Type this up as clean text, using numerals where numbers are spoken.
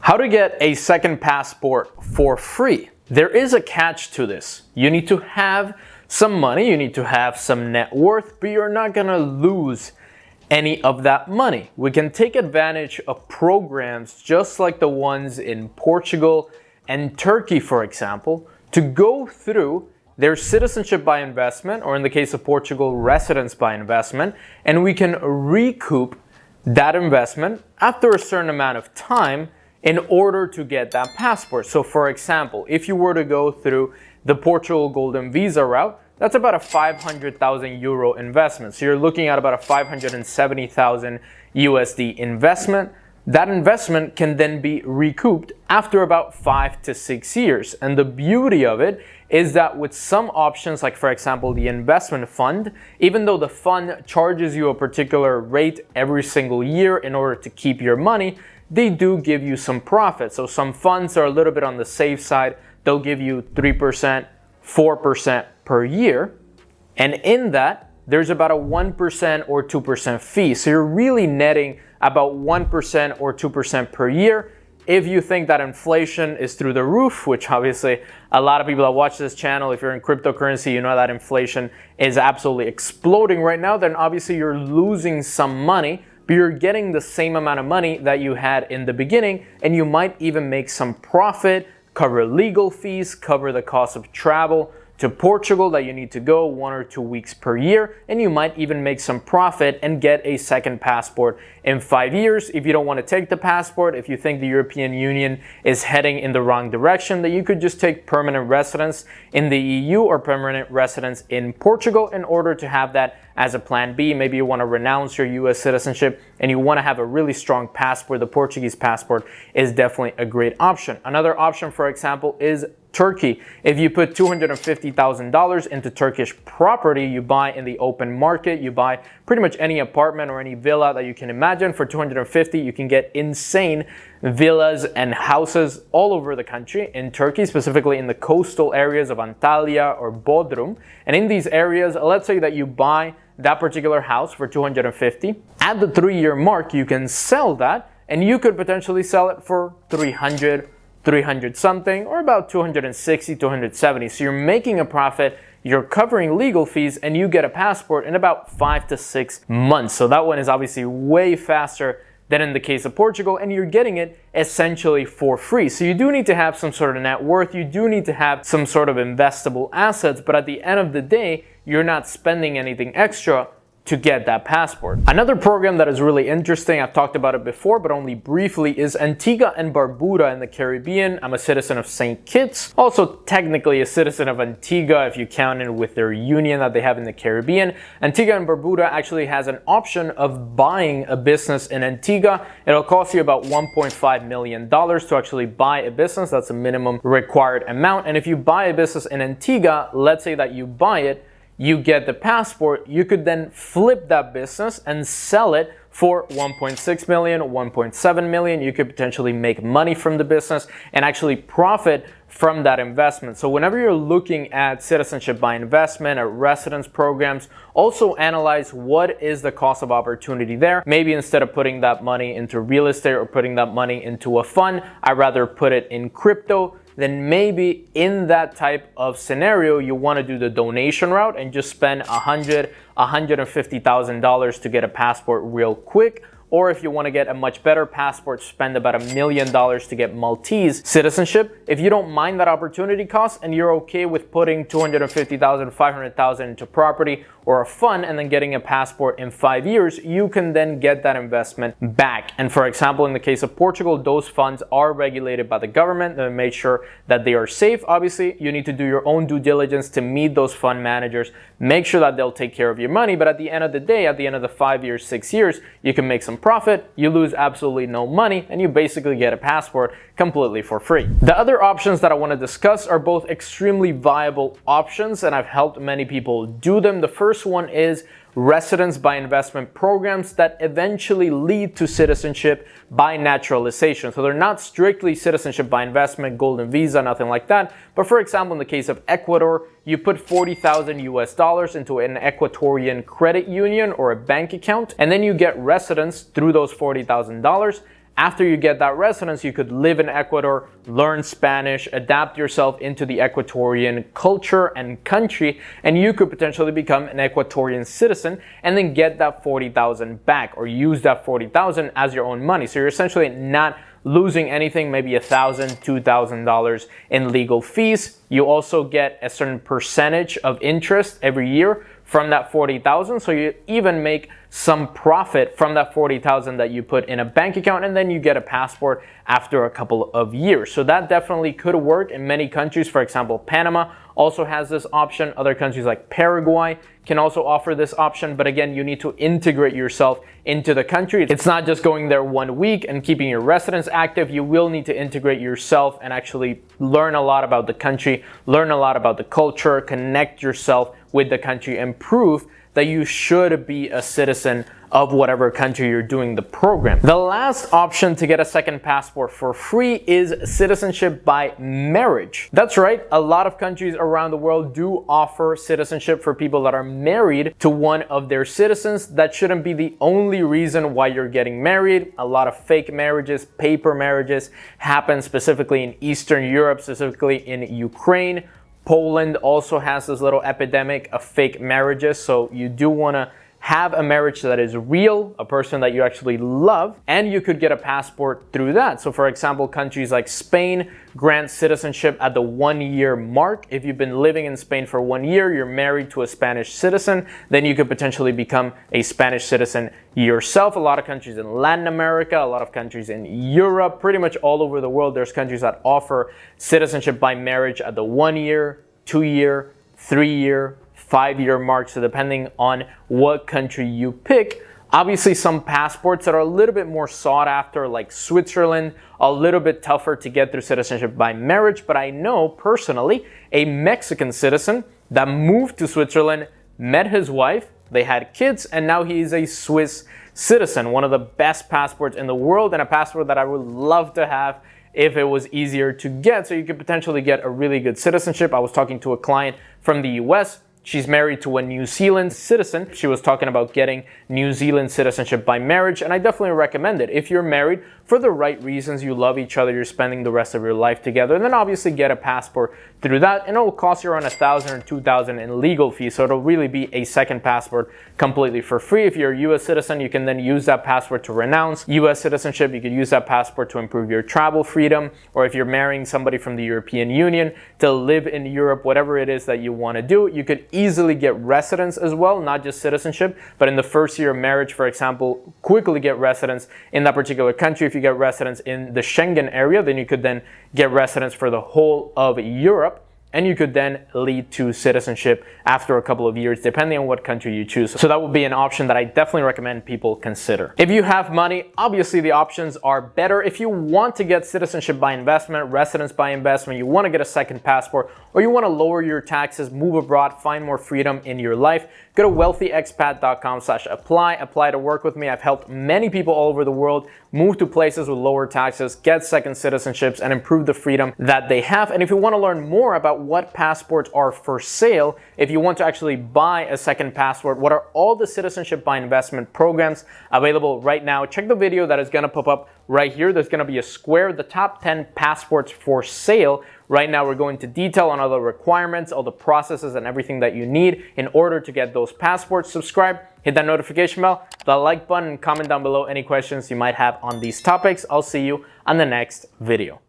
How to get a second passport for free. There is a catch to this. You need to have some money, you need to have some net worth, but you're not gonna lose any of that money. We can take advantage of programs just like the ones in Portugal and Turkey, for example, to go through their citizenship by investment, or in the case of Portugal, residence by investment, and we can recoup that investment after a certain amount of time in order to get that passport. So for example, if you were to go through the Portugal Golden Visa route, that's about a 500,000 euro investment. So you're looking at about a 570,000 USD investment. That investment can then be recouped after about 5 to 6 years. And the beauty of it is that with some options, like for example, the investment fund, even though the fund charges you a particular rate every single year in order to keep your money, they do give you some profit. So some funds are a little bit on the safe side. They'll give you 3%, 4% per year. And in that, there's about a 1% or 2% fee. So you're really netting about 1% or 2% per year. If you think that inflation is through the roof, which obviously a lot of people that watch this channel, if you're in cryptocurrency, you know that inflation is absolutely exploding right now, then obviously you're losing some money, but you're getting the same amount of money that you had in the beginning, and you might even make some profit, cover legal fees, cover the cost of travel to Portugal that you need to go 1 or 2 weeks per year, and you might even make some profit and get a second passport in 5 years. If you don't want to take the passport, if you think the European Union is heading in the wrong direction, that you could just take permanent residence in the EU or permanent residence in Portugal in order to have that as a plan B. Maybe you want to renounce your US citizenship and you want to have a really strong passport. The Portuguese passport is definitely a great option. Another option, for example, is Turkey. If you put $250,000 into Turkish property, you buy in the open market, you buy pretty much any apartment or any villa that you can imagine. For 250, you can get insane villas and houses all over the country in Turkey, specifically in the coastal areas of Antalya or Bodrum. And in these areas, let's say that you buy that particular house for 250. At the 3-year mark, you can sell that and you could potentially sell it for 300 something, or about 260, 270. So you're making a profit, you're covering legal fees, and you get a passport in about 5 to 6 months. So that one is obviously way faster than in the case of Portugal, and you're getting it essentially for free. So you do need to have some sort of net worth, you do need to have some sort of investable assets, but at the end of the day, you're not spending anything extra to get that passport. Another program that is really interesting, I've talked about it before, but only briefly, is Antigua and Barbuda in the Caribbean. I'm a citizen of St. Kitts, also technically a citizen of Antigua if you count it with their union that they have in the Caribbean. Antigua and Barbuda actually has an option of buying a business in Antigua. It'll cost you about $1.5 million to actually buy a business. That's a minimum required amount. And if you buy a business in Antigua, let's say that you buy it, you get the passport, you could then flip that business and sell it for 1.6 million, 1.7 million. You could potentially make money from the business and actually profit from that investment. So whenever you're looking at citizenship by investment or residence programs, also analyze what is the cost of opportunity there. Maybe instead of putting that money into real estate or putting that money into a fund, I'd rather put it in crypto. Then maybe in that type of scenario, you want to do the donation route and just spend $150,000 to get a passport real quick. Or if you want to get a much better passport, spend about $1 million to get Maltese citizenship. If you don't mind that opportunity cost and you're okay with putting $250,000, $500,000 into property or a fund and then getting a passport in 5 years, you can then get that investment back. And for example, in the case of Portugal, those funds are regulated by the government and make sure that they are safe. Obviously, you need to do your own due diligence to meet those fund managers, make sure that they'll take care of your money. But at the end of the day, at the end of the 5 years, 6 years, you can make some profit, you lose absolutely no money, and you basically get a passport completely for free. The other options that I want to discuss are both extremely viable options, and I've helped many people do them. The first one is residence by investment programs that eventually lead to citizenship by naturalization. So they're not strictly citizenship by investment, golden visa, nothing like that. But for example, in the case of Ecuador, you put $40,000 into an Ecuadorian credit union or a bank account, and then you get residence through those $40,000. after you get that residence, you could live in Ecuador, learn Spanish, adapt yourself into the Ecuadorian culture and country, and you could potentially become an Ecuadorian citizen and then get that 40,000 back, or use that 40,000 as your own money. So you're essentially not losing anything, maybe $1,000, $2,000 in legal fees. You also get a certain percentage of interest every year from that 40,000. So you even make some profit from that 40,000 that you put in a bank account, and then you get a passport after a couple of years. So that definitely could work in many countries. For example, Panama also has this option. Other countries like Paraguay can also offer this option, but again, you need to integrate yourself into the country. It's not just going there 1 week and keeping your residence active. You will need to integrate yourself and actually learn a lot about the country, learn a lot about the culture, connect yourself with the country, and prove that you should be a citizen of whatever country you're doing the program. The last option to get a second passport for free is citizenship by marriage. That's right, a lot of countries around the world do offer citizenship for people that are married to one of their citizens. That shouldn't be the only reason why you're getting married. A lot of fake marriages, paper marriages happen specifically in Eastern Europe, specifically in Ukraine. Poland also has this little epidemic of fake marriages, so you do want to have a marriage that is real, a person that you actually love, and you could get a passport through that. So for example, countries like Spain grant citizenship at the 1 year mark. If you've been living in Spain for 1 year, you're married to a Spanish citizen, then you could potentially become a Spanish citizen yourself. A lot of countries in Latin America, a lot of countries in Europe, pretty much all over the world, there's countries that offer citizenship by marriage at the 1 year, 2 year, 3 year, 5 year mark. So depending on what country you pick, obviously some passports that are a little bit more sought after, like Switzerland, a little bit tougher to get through citizenship by marriage. But I know personally a Mexican citizen that moved to Switzerland, met his wife, they had kids, and now he is a Swiss citizen. One of the best passports in the world, and a passport that I would love to have if it was easier to get. So you could potentially get a really good citizenship. I was talking to a client from the US. She's married to a New Zealand citizen. She was talking about getting New Zealand citizenship by marriage, and I definitely recommend it. If you're married for the right reasons, you love each other, you're spending the rest of your life together, and then obviously get a passport through that, and it will cost you around $1,000 or $2,000 in legal fees, so it'll really be a second passport completely for free. If you're a US citizen, you can then use that passport to renounce US citizenship. You could use that passport to improve your travel freedom, or if you're marrying somebody from the European Union to live in Europe, whatever it is that you want to do, you could easily get residence as well, not just citizenship, but in the first year of marriage, for example, quickly get residence in that particular country. If you get residence in the Schengen area, then you could then get residence for the whole of Europe, and you could then lead to citizenship after a couple of years, depending on what country you choose. So that would be an option that I definitely recommend people consider. If you have money, obviously the options are better. If you want to get citizenship by investment, residence by investment, you want to get a second passport, or you want to lower your taxes, move abroad, find more freedom in your life, go to wealthyexpat.com/apply. Apply to work with me. I've helped many people all over the world move to places with lower taxes, get second citizenships, and improve the freedom that they have. And if you want to learn more about what passports are for sale, if you want to actually buy a second passport, what are all the citizenship by investment programs available right now, check the video that is going to pop up right here. There's going to be a square, the top 10 passports for sale. Right now, we're going to detail on all the requirements, all the processes, and everything that you need in order to get those passports. Subscribe, hit that notification bell, the like button, and comment down below any questions you might have on these topics. I'll see you on the next video.